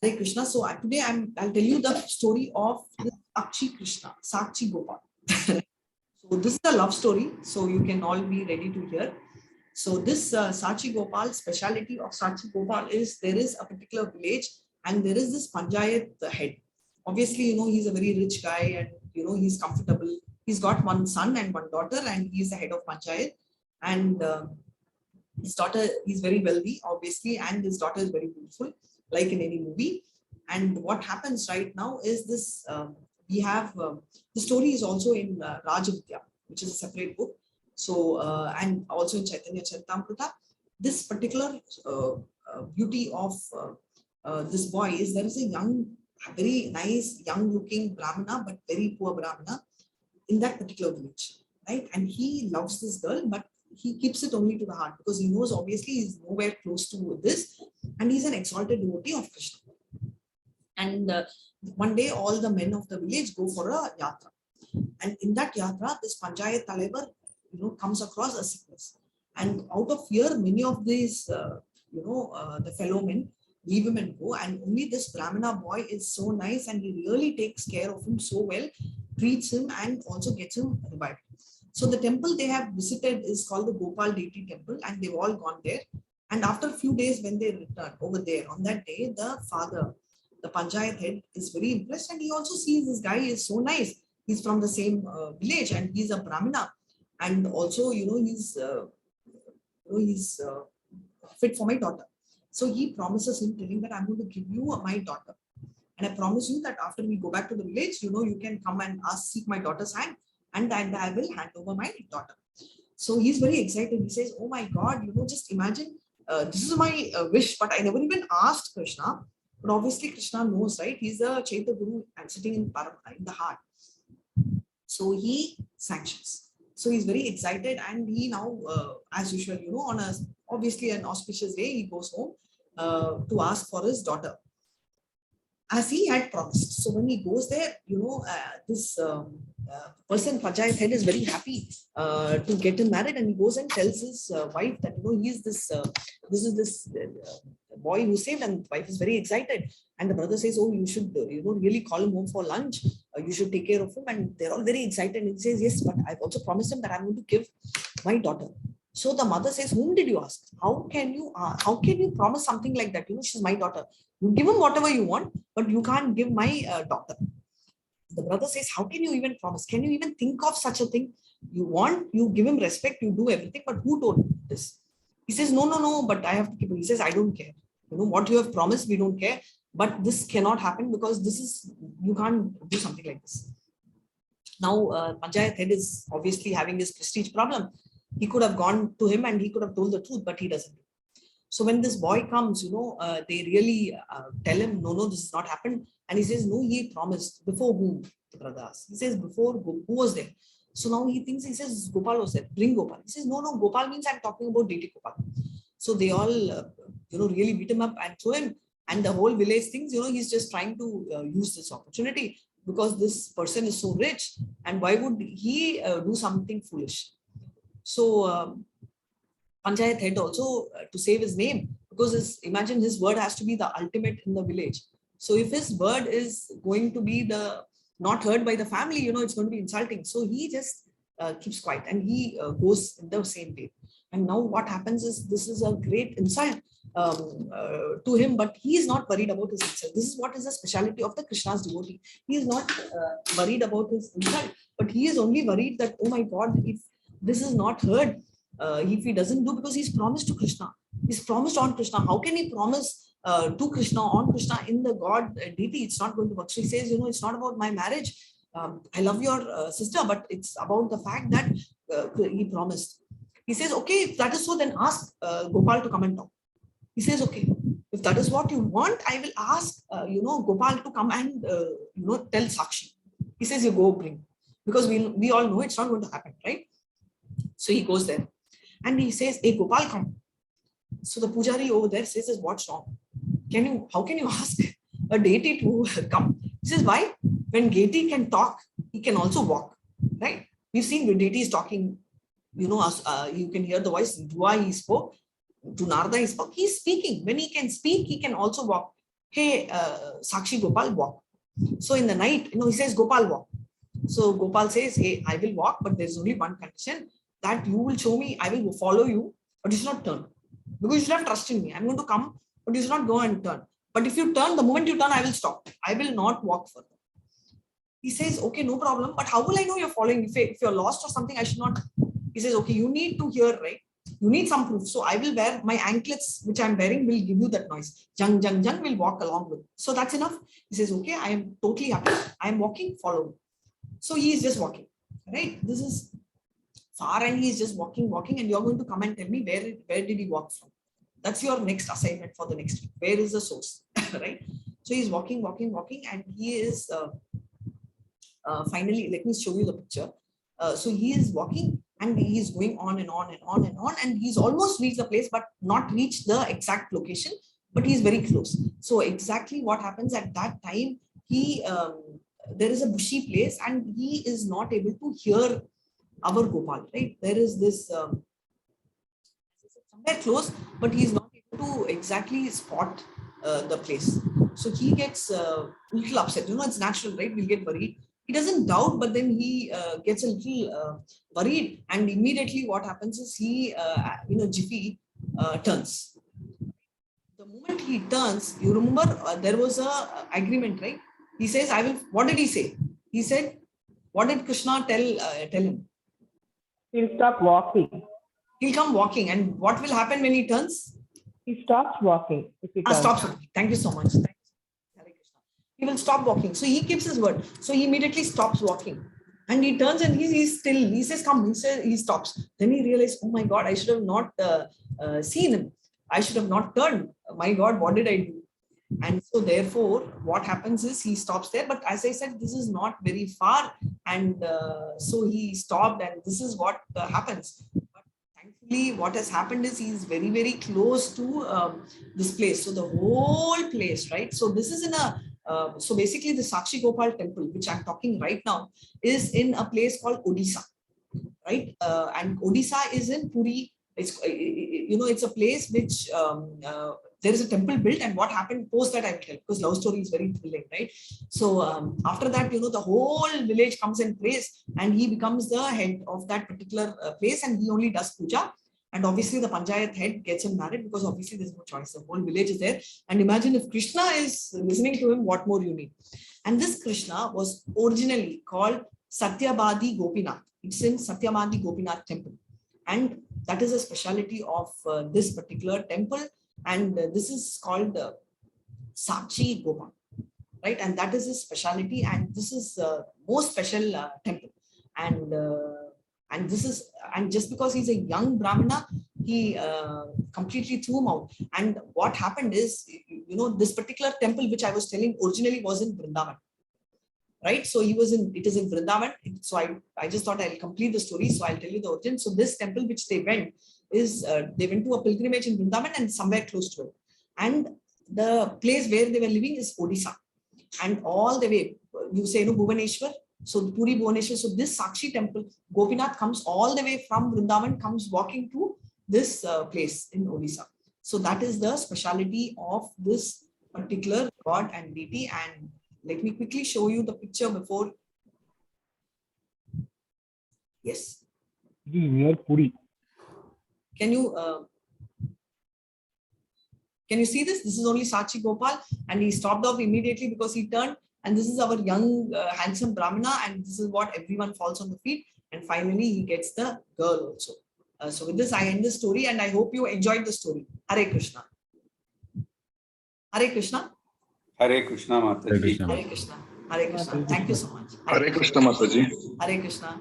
Hare Krishna. So today I'll tell you the story of this Sakshi Gopal. So this is a love story. So you can all be ready to hear. So this Sakshi Gopal, speciality of Sakshi Gopal is there is a particular village and there is this Panchayat head. Obviously, he's a very rich guy and he's comfortable. He's got one son and one daughter and he's the head of Panchayat. And his daughter is very wealthy, obviously, and his daughter is very beautiful, like in any movie. And what happens right now is this: we have the story is also in Rajavidya, which is a separate book. So and also in Chaitanya Charitamrita. This particular beauty of this boy is there is a young, very nice, young-looking Brahmana, but very poor Brahmana in that particular village, right? And he loves this girl, but he keeps it only to the heart because he knows obviously he's nowhere close to this, and he's an exalted devotee of Krishna. And one day, all the men of the village go for a yatra, and in that yatra, this Panchayat Talebar, comes across a sickness, and out of fear, many of these, the fellow men leave him and go, and only this Brahmana boy is so nice, and he really takes care of him so well, treats him, and also gets him revived. So the temple they have visited is called the Gopal deity temple, and they've all gone there. And after a few days, when they return over there, on that day, the father, the Panchayat head, is very impressed, and he also sees this guy is so nice. He's from the same village, and he's a Brahmana, and also he's fit for my daughter. So he promises him, telling that I'm going to give you my daughter, and I promise you that after we go back to the village, you can come and seek my daughter's hand, and I will hand over my daughter. So he's very excited. He says, "Oh my God, just imagine, this is my wish, but I never even asked Krishna." But obviously, Krishna knows, right? He's the Chaitya Guru and sitting in the heart. So he sanctions. So he's very excited, and he now, as usual, on obviously an auspicious day, he goes home to ask for his daughter, as he had promised. So when he goes there, this person, Panchayat head, is very happy to get him married, and he goes and tells his wife that he's this boy who saved, and the wife is very excited. And the brother says, "Oh, you should really call him home for lunch. You should take care of him." And they're all very excited. And he says, "Yes, but I've also promised him that I'm going to give my daughter." So the mother says, "Whom did you ask? How can you promise something like that? She's my daughter. You give him whatever you want, but you can't give my daughter." The brother says, "How can you even promise? Can you even think of such a thing? You give him respect, you do everything, but who told this?" He says, "No, but I have to keep it." He says, "I don't care. What you have promised, we don't care. But this cannot happen because you can't do something like this." Now, Panchayat head is obviously having this prestige problem. He could have gone to him and he could have told the truth, but he doesn't. So when this boy comes, they really tell him, no, this has not happened. And he says, "No, he promised." "Before whom?" the brother asks. He says, "Before who was there?" So now he says, "Gopal was there. Bring Gopal." He says, "No, Gopal means I'm talking about deity Gopal." So they all, really beat him up and throw him. And the whole village thinks, he's just trying to use this opportunity because this person is so rich. And why would he do something foolish? So Panchayat head also, to save his name, because imagine his word has to be the ultimate in the village. So if his word is going to be not heard by the family, it's going to be insulting. So he just keeps quiet, and he goes in the same way. And now what happens is, this is a great insult to him, but he is not worried about his insult. This is what is the speciality of the Krishna's devotee. He is not worried about his insult, but he is only worried that, oh my God, if this is not heard, if he doesn't do, because he's promised to Krishna, he's promised on Krishna. How can he promise to Krishna, on Krishna, in the God deity? It's not going to work. So he says, it's not about my marriage. I love your sister, but it's about the fact that he promised. He says, "Okay, if that is so, then ask Gopal to come and talk." He says, "Okay, if that is what you want, I will ask, Gopal to come and, tell Sakshi." He says, "You go bring," because we all know it's not going to happen, right? So he goes there and he says, "Hey, Gopal, come." So the pujari over there says, "What's wrong? How can you ask a deity to come?" He says, "Why? When deity can talk, he can also walk, right? We've seen when deities talking, you can hear the voice. Dhruva, he spoke. To Narada, he spoke. He's speaking. When he can speak, he can also walk. hey, Sakshi Gopal, walk. So in the night, he says, Gopal, walk. So Gopal says, hey, I will walk, but there's only one condition, that you will show me, I will follow you, but you should not turn. Because you should have trust in me. I'm going to come, but you should not go and turn. But if you turn, the moment you turn, I will stop. I will not walk further. He says, okay, no problem. But how will I know you're following? If you're lost or something, I should not. He says, okay, you need to hear, right? You need some proof. So I will wear my anklets, which I'm wearing, will give you that noise. Jung, jung, jung will walk along with. So that's enough. He says, okay, I am totally happy. I am walking, follow me. So he is just walking, right? This is far and he is just walking, and you're going to come and tell me where did he walk from? That's your next assignment for the next week. Where is the source, right? So he's walking, and he is finally, let me show you the picture. So he is walking and he is going on and on and on and on, and he's almost reached the place, but not reached the exact location, but he's very close. So exactly what happens at that time, there is a bushy place and he is not able to hear our Gopal, right? There is this somewhere close, but he is not able to exactly spot the place. So he gets a little upset. It's natural, right? We'll get worried. He doesn't doubt, but then he gets a little worried, and immediately what happens is he, Jiffy turns. The moment he turns, you remember there was a agreement, right? He says, "I will." What did he say? He said, "What did Krishna tell him?" He'll stop walking. He'll come walking, and what will happen when he turns? He stops walking. If he turns. Stops walking. Thank you so much. He will stop walking. So he keeps his word. So he immediately stops walking. And he turns and he's still, he says, come, he stops. Then he realized, oh my God, I should have not seen him. I should have not turned. My God, what did I do? And so therefore, what happens is he stops there. But as I said, this is not very far. And so he stopped, and this is what happens. But thankfully, what has happened is he's very, very close to this place. So the whole place, right? So this is in a so basically the Sakshi Gopal temple, which I'm talking right now, is in a place called Odisha, right? And Odisha is in Puri. It's a place which there is a temple built, and what happened post that I will tell, because love story is very thrilling, right? So after that, the whole village comes in place, and he becomes the head of that particular place, and he only does puja. And obviously the Panchayat head gets him married, because obviously there's no choice. The whole village is there. And imagine if Krishna is listening to him, what more you need? And this Krishna was originally called Satyabadi Gopinath. It's in Satyabadi Gopinath temple. And that is a speciality of this particular temple. And this is called Sakshi Gopal, right? And that is his speciality. And this is most special temple. And this is, and just because he's a young Brahmana, he completely threw him out. And what happened is, this particular temple, which I was telling originally was in Vrindavan, right? So it is in Vrindavan. So I just thought I'll complete the story. So I'll tell you the origin. So this temple, which they went, is they went to a pilgrimage in Vrindavan and somewhere close to it. And the place where they were living is Odisha. And all the way, you say, Bhubaneswar. So Puri Bhubaneswar. So this Sakshi temple, Gopinath comes all the way from Vrindavan, comes walking to this place in Odisha. So that is the speciality of this particular god and deity. And let me quickly show you the picture before. Yes. Near Puri. Can you see this? This is only Sakshi Gopal, and he stopped off immediately because he turned. And this is our young, handsome Brahmana, and this is what everyone falls on the feet. And finally, he gets the girl also. So with this, I end the story, and I hope you enjoyed the story. Hare Krishna. Hare Krishna. Hare Krishna, Mataji. Hare Krishna. Hare Krishna. Thank you so much. Hare Krishna, Mataji. Hare Krishna.